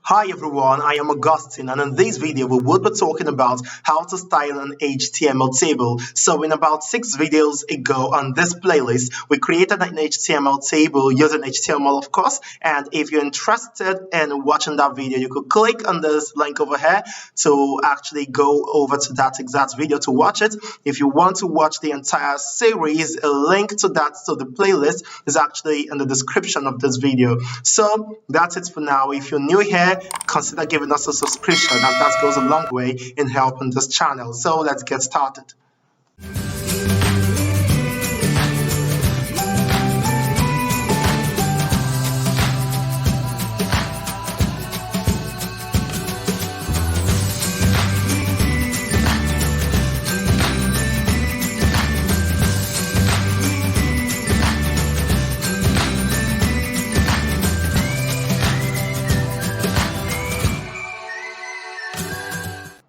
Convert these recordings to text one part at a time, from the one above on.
Hi everyone, I am Augustine, and in this video we will be talking about how to style an HTML table. So in about 6 videos ago on this playlist, we created an HTML table using HTML of course, and if you're interested in watching that video, you could click on this link over here to actually go over to that exact video to watch it. If you want to watch the entire series, a link to the playlist is actually in the description of this video. So that's it for now. If you're new here, consider giving us a subscription, and that goes a long way in helping this channel. So let's get started.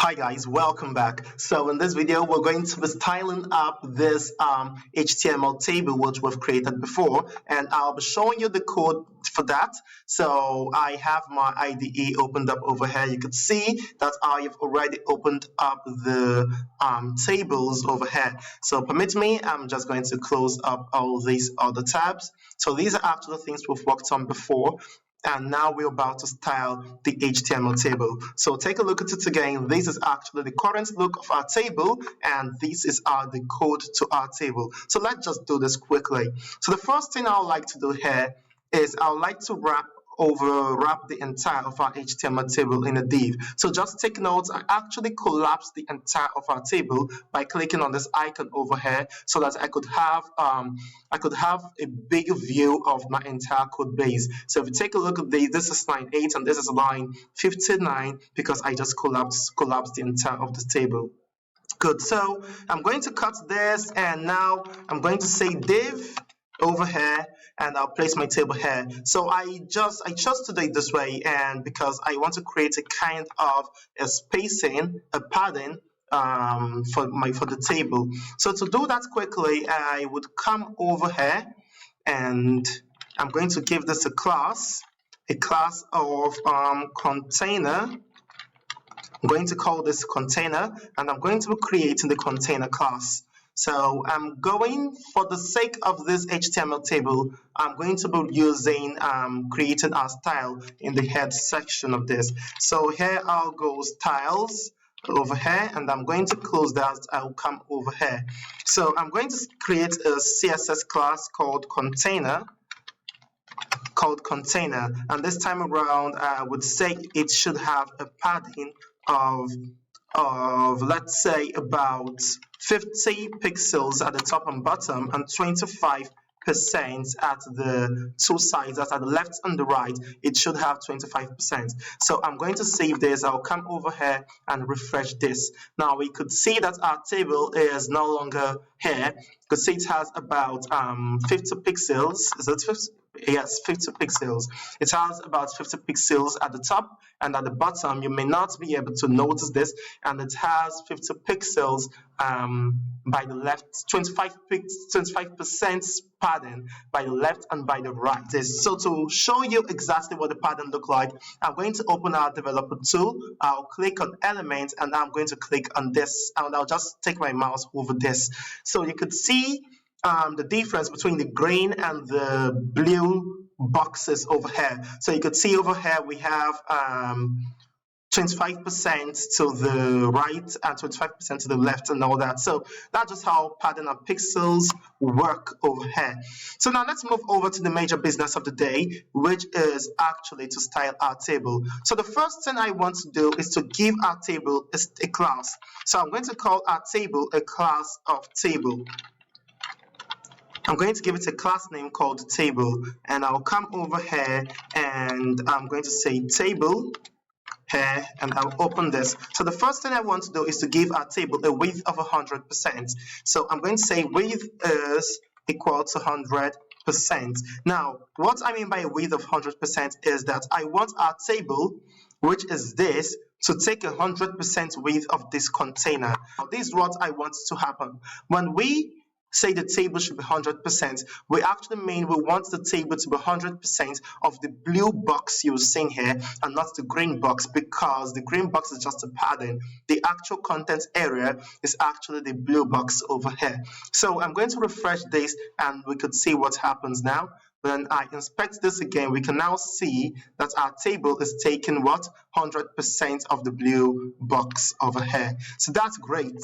Hi guys, welcome back. So in this video we're going to be styling up this HTML table which we've created before, and I'll be showing you the code for that. So I have my IDE opened up over here. You can see that I have already opened up the tables over here. So permit me, I'm just going to close up all these other tabs. So these are actually things we've worked on before, and now we're about to style the HTML table. So take a look at it again. This is actually the current look of our table, and this is the code to our table. So let's just do this quickly. So the first thing I would like to do here is I would like to wrap the entire of our HTML table in a div. So just take note, I actually collapsed the entire of our table by clicking on this icon over here so that I could have a big view of my entire code base. So if you take a look at this is line 8 and this is line 59 because I just collapsed the entire of the table. Good. So I'm going to cut this, and now I'm going to say div over here, and I'll place my table here. So I chose to do it this way, and because I want to create a kind of a spacing, a padding for the table. So to do that quickly, I would come over here, and I'm going to give this a class of container. I'm going to call this container, and I'm going to be creating the container class. So I'm going, for the sake of this HTML table, I'm going to be using creating our style in the head section of this. So here I'll go styles over here, and I'm going to close that. I'll come over here. So I'm going to create a CSS class called container. And this time around I would say it should have a padding of let's say about 50 pixels at the top and bottom, and 25% at the two sides, that's at the left and the right. It should have 25%. So I'm going to save this. I'll come over here and refresh this. Now we could see that our table is no longer here. You could see it has about 50 pixels. Is it 50? Yes, 50 pixels. It has about 50 pixels at the top, and at the bottom you may not be able to notice this, and it has 50 pixels by the left, 25% padding by the left and by the right. So to show you exactly what the pattern look like, I'm going to open our developer tool. I'll click on element, and I'm going to click on this, and I'll just take my mouse over this. So you could see the difference between the green and the blue boxes over here. So you could see over here we have 25% to the right and 25% to the left and all that. So that's just how padding and pixels work over here. So now let's move over to the major business of the day, which is actually to style our table. So the first thing I want to do is to give our table a class. So I'm going to call our table a class of table. I'm going to give it a class name called table, and I'll come over here and I'm going to say table here, and I'll open this. So the first thing I want to do is to give our table a width of 100%. So I'm going to say width is equal to 100%. Now, what I mean by a width of 100% is that I want our table, which is this, to take 100% width of this container. Now, this is what I want to happen. When we say the table should be 100%, we actually mean we want the table to be 100% of the blue box you're seeing here and not the green box, because the green box is just a padding. The actual content area is actually the blue box over here. So I'm going to refresh this and we could see what happens now. When I inspect this again, we can now see that our table is taking what? 100% of the blue box over here. So that's great.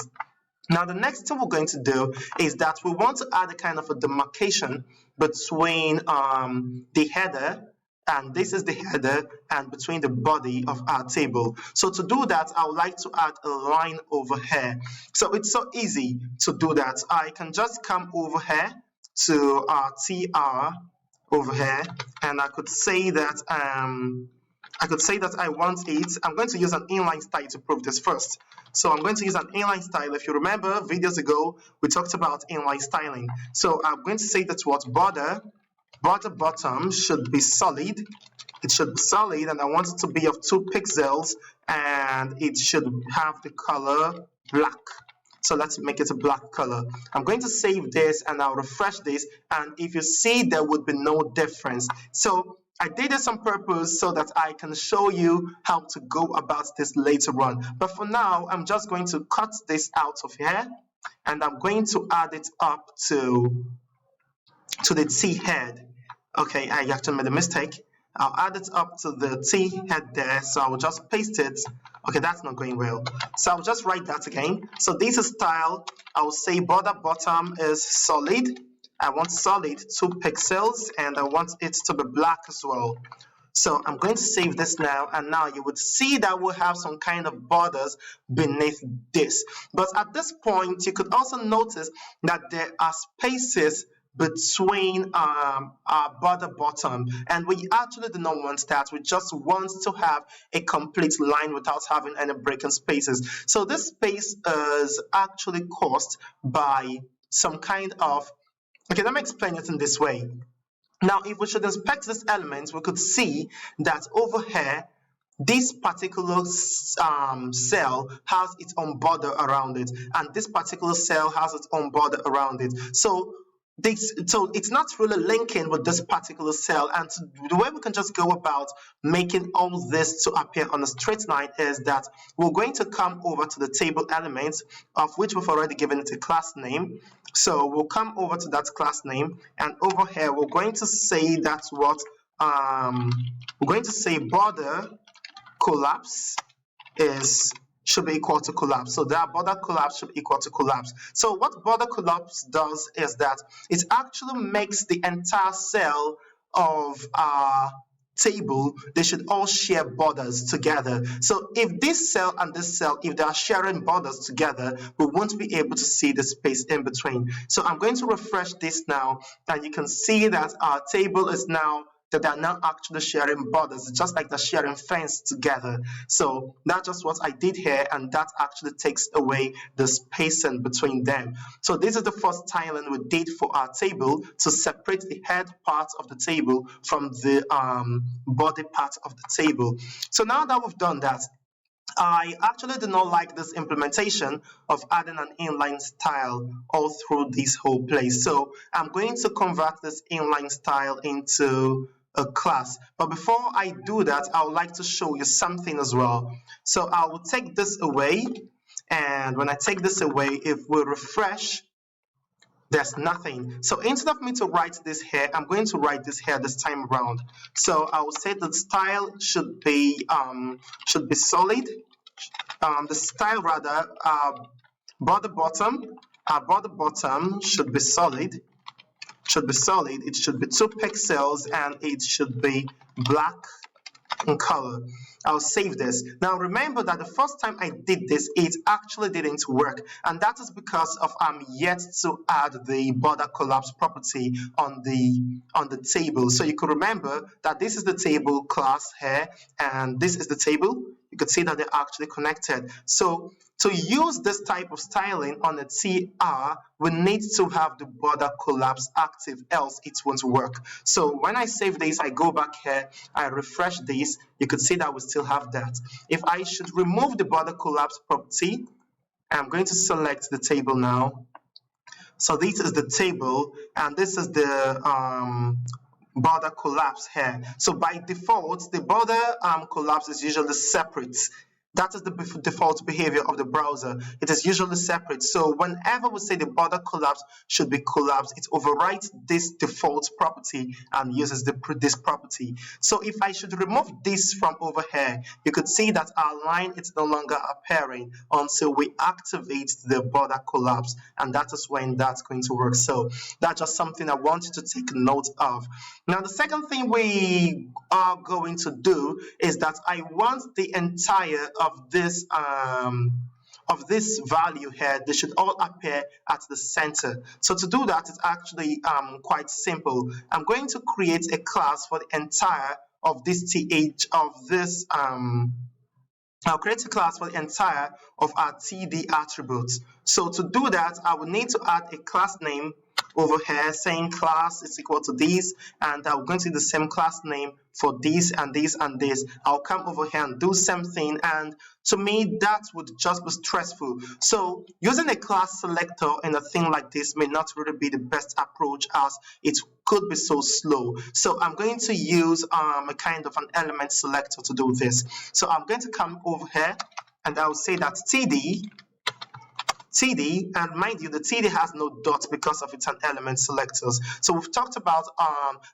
Now, the next thing we're going to do is that we want to add a kind of a demarcation between the header, and this is the header, and between the body of our table. So to do that, I would like to add a line over here. So it's so easy to do that. I can just come over here to our TR over here, and I could say that I want it. I'm going to use an inline style to prove this first. So I'm going to use an inline style. If you remember videos ago, we talked about inline styling. So I'm going to say that what border bottom should be solid. It should be solid, and I want it to be of 2 pixels, and it should have the color black. So let's make it a black color. I'm going to save this and I'll refresh this, and if you see, there would be no difference. So I did this on purpose so that I can show you how to go about this later on. But for now, I'm just going to cut this out of here, and I'm going to add it up to the T head. Okay, I actually made a mistake. I'll add it up to the T head there, so I'll just paste it. Okay, that's not going well. So I'll just write that again. So this is style. I'll say border bottom is solid. I want solid 2 pixels, and I want it to be black as well. So I'm going to save this now, and now you would see that we'll have some kind of borders beneath this. But at this point, you could also notice that there are spaces between our border bottom, and we actually do not want that. We just want to have a complete line without having any breaking spaces. So this space is actually caused by some kind of, okay, let me explain it in this way. Now, if we should inspect this element, we could see that over here, this particular cell has its own border around it, and this particular cell has its own border around it. So it's not really linking with this particular cell, and the way we can just go about making all this to appear on a straight line is that we're going to come over to the table elements, of which we've already given it a class name. So we'll come over to that class name, and over here we're going to say that's what we're going to say border collapse should be equal to collapse. So that border collapse should be equal to collapse. So what border collapse does is that it actually makes the entire cell of our table, they should all share borders together. So if this cell and this cell, if they are sharing borders together, we won't be able to see the space in between. So I'm going to refresh this now, and you can see that our table is now that they are now actually sharing borders, just like they're sharing fence together. So that's just what I did here, and that actually takes away the spacing between them. So this is the first styling we did for our table to separate the head part of the table from the body part of the table. So now that we've done that, I actually do not like this implementation of adding an inline style all through this whole place. So I'm going to convert this inline style into a class. But before I do that, I would like to show you something as well. So I will take this away, and when I take this away, if we refresh, there's nothing. So instead of me to write this here, I'm going to write this here this time around. So I will say that style should be solid. The style rather, border bottom should be solid. It should be 2 pixels, and it should be black in color. I'll save this. Now remember that the first time I did this, it actually didn't work, and that is because of I'm yet to add the border collapse property on the table. So you could remember that this is the table class here, and this is the table. You could see that they're actually connected. So to use this type of styling on a TR, we need to have the border collapse active, else it won't work. So when I save this, I go back here, I refresh this, you could see that we still have that. If I should remove the border collapse property, I'm going to select the table now. So this is the table, and this is the border collapse here. So by default, the border collapse is usually separate. That is the default behavior of the browser. It is usually separate. So whenever we say the border collapse should be collapsed, it overwrites this default property and uses this property. So if I should remove this from over here, you could see that our line is no longer appearing until we activate the border collapse, and that is when that's going to work. So that's just something I want you to take note of. Now, the second thing we are going to do is that I want the entire of this value here, they should all appear at the center. So to do that, it's actually quite simple. I'm going to create a class for the entire of this I'll create a class for the entire of our TD attributes. So to do that, I will need to add a class name over here saying class is equal to this, and I'm going to do the same class name for this and this and this. I'll come over here and do something, and to me that would just be stressful. So using a class selector in a thing like this may not really be the best approach, as it could be so slow. So I'm going to use a kind of an element selector to do this. So I'm going to come over here and I'll say that TD, and mind you, the TD has no dots because of it's an element selectors. So we've talked about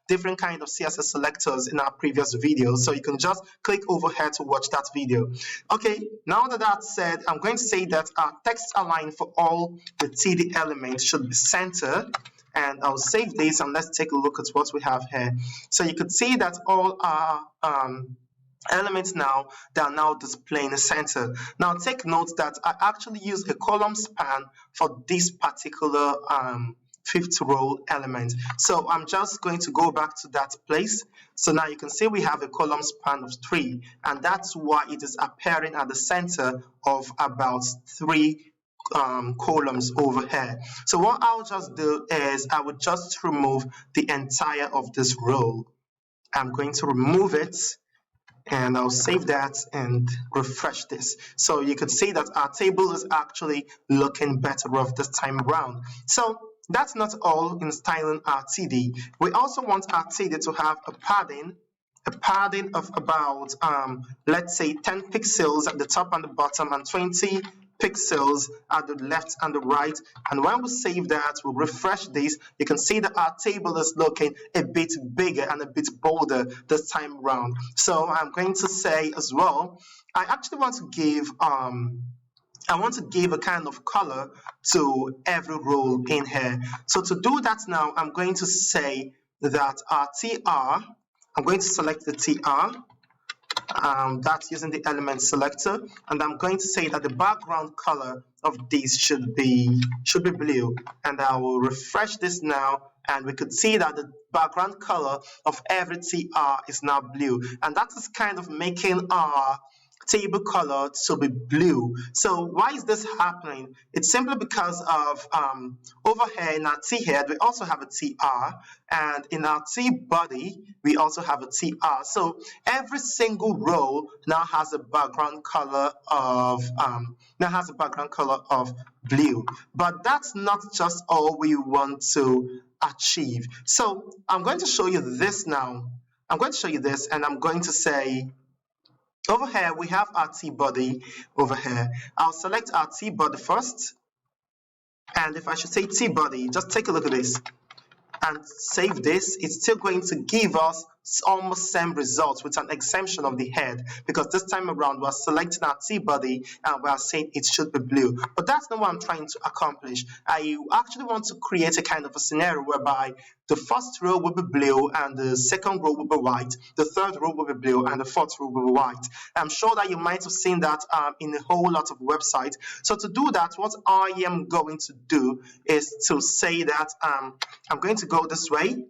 different kind of CSS selectors in our previous videos, so you can just click over here to watch that video. Okay, now that that's said, I'm going to say that our text align for all the TD elements should be centered, and I'll save this and let's take a look at what we have here. So you could see that all our elements now, they are now displaying the center. Now take note that I actually use a column span for this particular fifth row element. So I'm just going to go back to that place. So now you can see we have a column span of 3, and that's why it is appearing at the center of about 3 columns over here. So what I'll just do is I would just remove the entire of this row. I'm going to remove it, and I'll save that and refresh this. So you could see that our table is actually looking better off this time around. So that's not all in styling our TD. We also want our TD to have a padding of about let's say 10 pixels at the top and the bottom, and 20 pixels at the left and the right. And when we save that, we'll refresh this, you can see that our table is looking a bit bigger and a bit bolder this time around. So I'm going to say as well, I actually want to give a kind of color to every row in here. So to do that now, I'm going to say that our TR, I'm going to select the TR, that's using the element selector, and I'm going to say that the background color of this should be blue, and I will refresh this now, and we could see that the background color of every TR is now blue, and that is kind of making our table color to be blue. So why is this happening? It's simply because of over here in our T head we also have a TR, and in our T body we also have a TR. So every single row now has a background color of blue. But that's not just all we want to achieve. So I'm going to show you this now. I'm going to show you this, and I'm going to say, over here we have our T body over here. I'll select our T body first, and if I should say T body, just take a look at this and save this. It's still going to give us almost same results with an exemption of the head, because this time around we're selecting our T body and we are saying it should be blue. But that's not what I'm trying to accomplish. I actually want to create a kind of a scenario whereby the first row will be blue and the second row will be white, the third row will be blue and the fourth row will be white. I'm sure that you might have seen that in a whole lot of websites. So to do that, what I am going to do is to say that I'm going to go this way,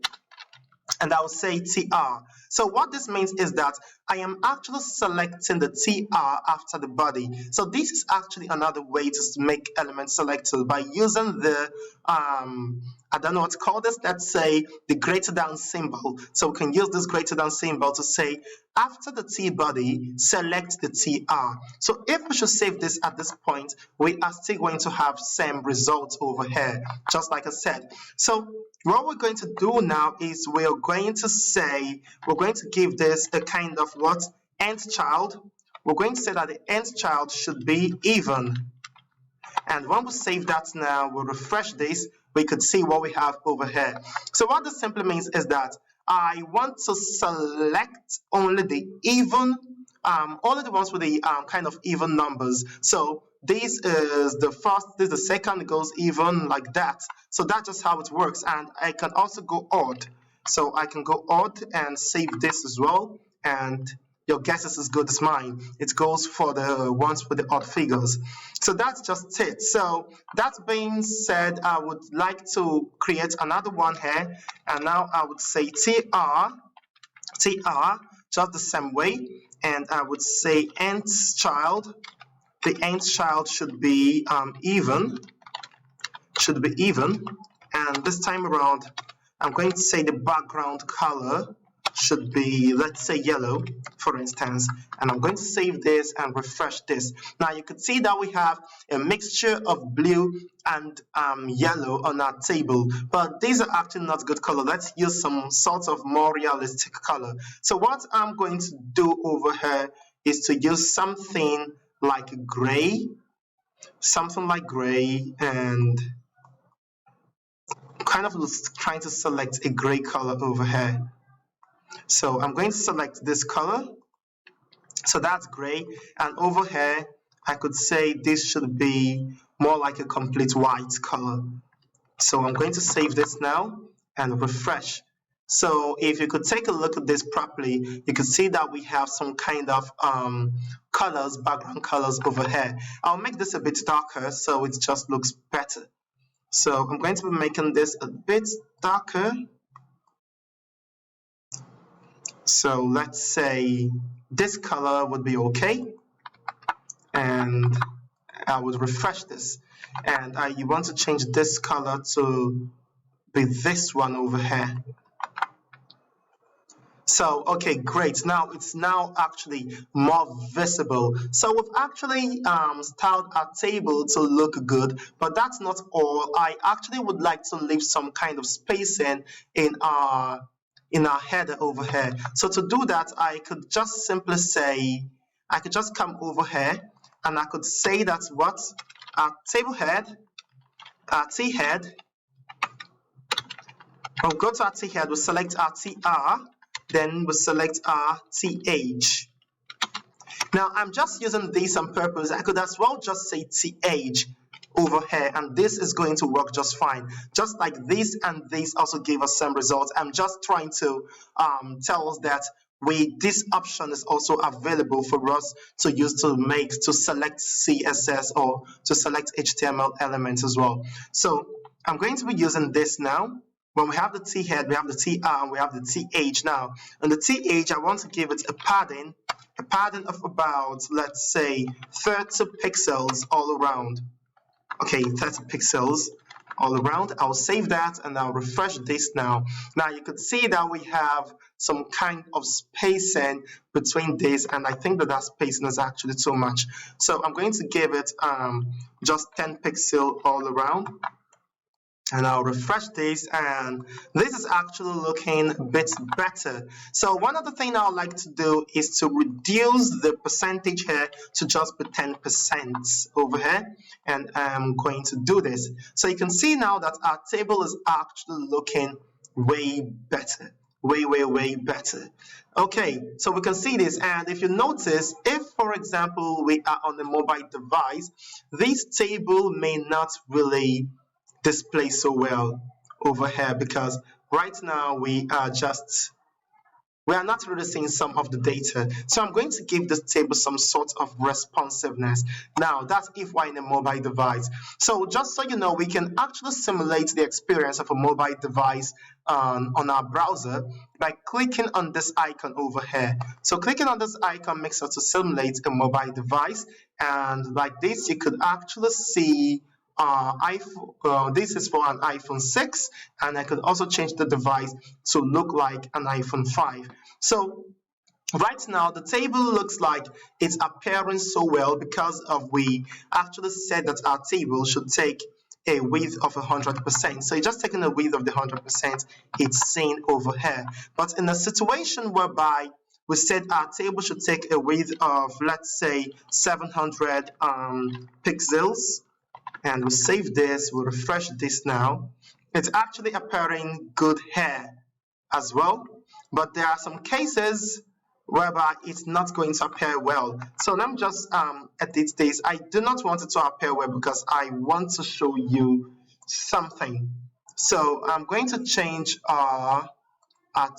and I'll say TR. So what this means is that I am actually selecting the TR after the body. So this is actually another way to make elements selected by using the I don't know what to call this, let's say the greater than symbol. So we can use this greater than symbol to say after the T body, select the TR. So if we should save this at this point, we are still going to have same results over here, just like I said. So what we're going to do now is we're going to give this a kind of what? Nth child. We're going to say that the nth child should be even. And when we save that now, we'll refresh this, we could see what we have over here. So what this simply means is that I want to select only the even, only the ones with the kind of even numbers. So this is the first, this is the second, it goes even like that. So that's just how it works. And I can also go odd. So I can go odd and save this as well. And your guess is as good as mine. It goes for the ones with the odd figures. So that's just it. So that being said, I would like to create another one here. And now I would say TR, just the same way. And I would say nth child. The nth child should be even. And this time around, I'm going to say the background color should be, let's say, yellow, for instance. And I'm going to save this and refresh this. Now you can see that we have a mixture of blue and yellow on our table, but these are actually not good color. Let's use some sort of more realistic color. So what I'm going to do over here is to use something like gray, and kind of trying to select a gray color over here. So I'm going to select this color. So that's gray. And over here, I could say this should be more like a complete white color. So I'm going to save this now and refresh. So if you could take a look at this properly, you can see that we have some kind of colors, background colors over here. I'll make this a bit darker so it just looks better. So I'm going to be making this a bit darker. So let's say this color would be okay, and I would refresh this. And you want to change this color to be this one over here. So, okay, great. Now it's actually more visible. So we've actually styled our table to look good, but that's not all. I actually would like to leave some kind of spacing in our header over here. So to do that, I could just simply say, I could just come over here and I could say that what? Our table head, our T head, we'll go to our T head, we'll select our TR, then we'll select our TH. Now I'm just using this on purpose. I could as well just say TH over here, and this is going to work just fine. Just like this and this also gave us some results. I'm just trying to tell us that this option is also available for us to use to select CSS or to select HTML elements as well. So I'm going to be using this now. When we have the T head, we have the TR, and we have the TH now. And the TH, I want to give it a padding of about, let's say, 30 pixels all around. Okay, 30 pixels all around. I'll save that and I'll refresh this now. Now you can see that we have some kind of spacing between this, and I think that spacing is actually too much. So I'm going to give it just 10 pixels all around. And I'll refresh this, and this is actually looking a bit better. So one other thing I would like to do is to reduce the percentage here to just be 10% over here, and I'm going to do this. So you can see now that our table is actually looking way better. Way better. Okay, so we can see this, and if you notice, if for example we are on a mobile device, this table may not really display so well over here, because right now we are just we are not really seeing some of the data. So I'm going to give this table some sort of responsiveness. Now, that's if we're in a mobile device. So just so you know, we can actually simulate the experience of a mobile device on our browser by clicking on this icon over here. So clicking on this icon makes us to simulate a mobile device, and like this, you could actually see this is for an iPhone 6, and I could also change the device to look like an iPhone 5. So right now the table looks like it's appearing so well because of we actually said that our table should take a width of 100%. So just taking a width of the 100%, it's seen over here. But in a situation whereby we said our table should take a width of, let's say, 700 pixels, and we'll save this, we'll refresh this now. It's actually appearing good here as well, but there are some cases whereby it's not going to appear well. So let me just edit this. I do not want it to appear well because I want to show you something. So I'm going to change our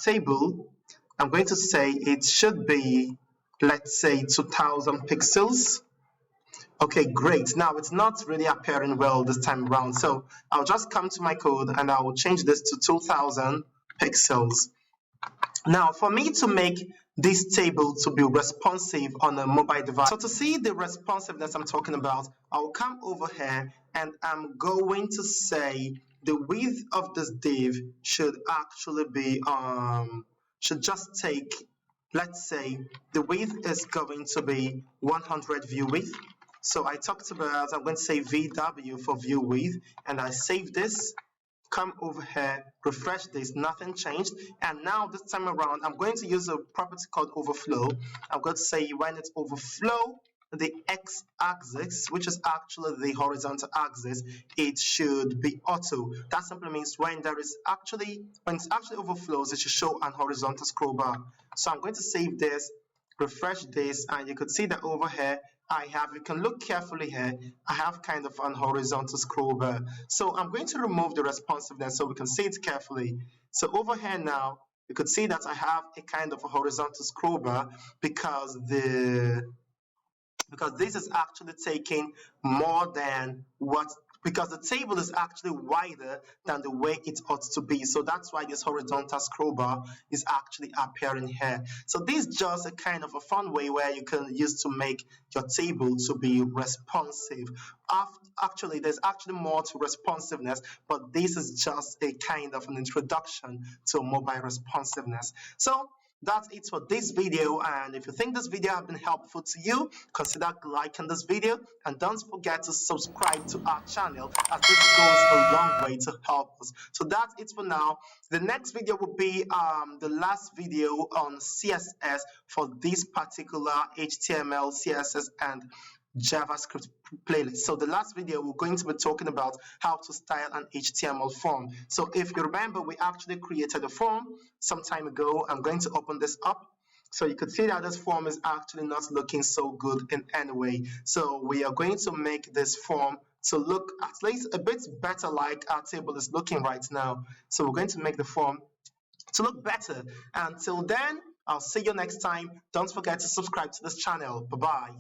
table. I'm going to say it should be, let's say, 2000 pixels. Okay, great. Now it's not really appearing well this time around. So I'll just come to my code and I will change this to 2000 pixels. Now, for me to make this table to be responsive on a mobile device, so to see the responsiveness I'm talking about, I'll come over here and I'm going to say the width of this div should actually be, should just take, let's say, the width is going to be 100 view width. So I talked about, I'm going to say VW for view width, and I save this, come over here, refresh this, nothing changed. And now this time around, I'm going to use a property called overflow. I'm going to say when it's overflow the x-axis, which is actually the horizontal axis, it should be auto. That simply means when it's actually overflows, it should show an horizontal scroll bar. So I'm going to save this, refresh this, and you could see that over here you can look carefully here, I have kind of an horizontal scroll bar. So I'm going to remove the responsiveness so we can see it carefully. So over here now, you could see that I have a kind of a horizontal scroll bar because this is actually taking more than because the table is actually wider than the way it ought to be. So that's why this horizontal scroll bar is actually appearing here. So this is just a kind of a fun way where you can use to make your table to be responsive. Actually, there's actually more to responsiveness, but this is just a kind of an introduction to mobile responsiveness. So that's it for this video, and if you think this video has been helpful to you, consider liking this video and don't forget to subscribe to our channel, as this goes a long way to help us. So that's it for now. The next video will be the last video on CSS for this particular HTML, CSS, and JavaScript playlist. So the last video we're going to be talking about how to style an HTML form. So if you remember, we actually created a form some time ago. I'm going to open this up. So you could see that this form is actually not looking so good in any way. So we are going to make this form to look at least a bit better like our table is looking right now. So we're going to make the form to look better. Until then, I'll see you next time. Don't forget to subscribe to this channel. Bye-bye.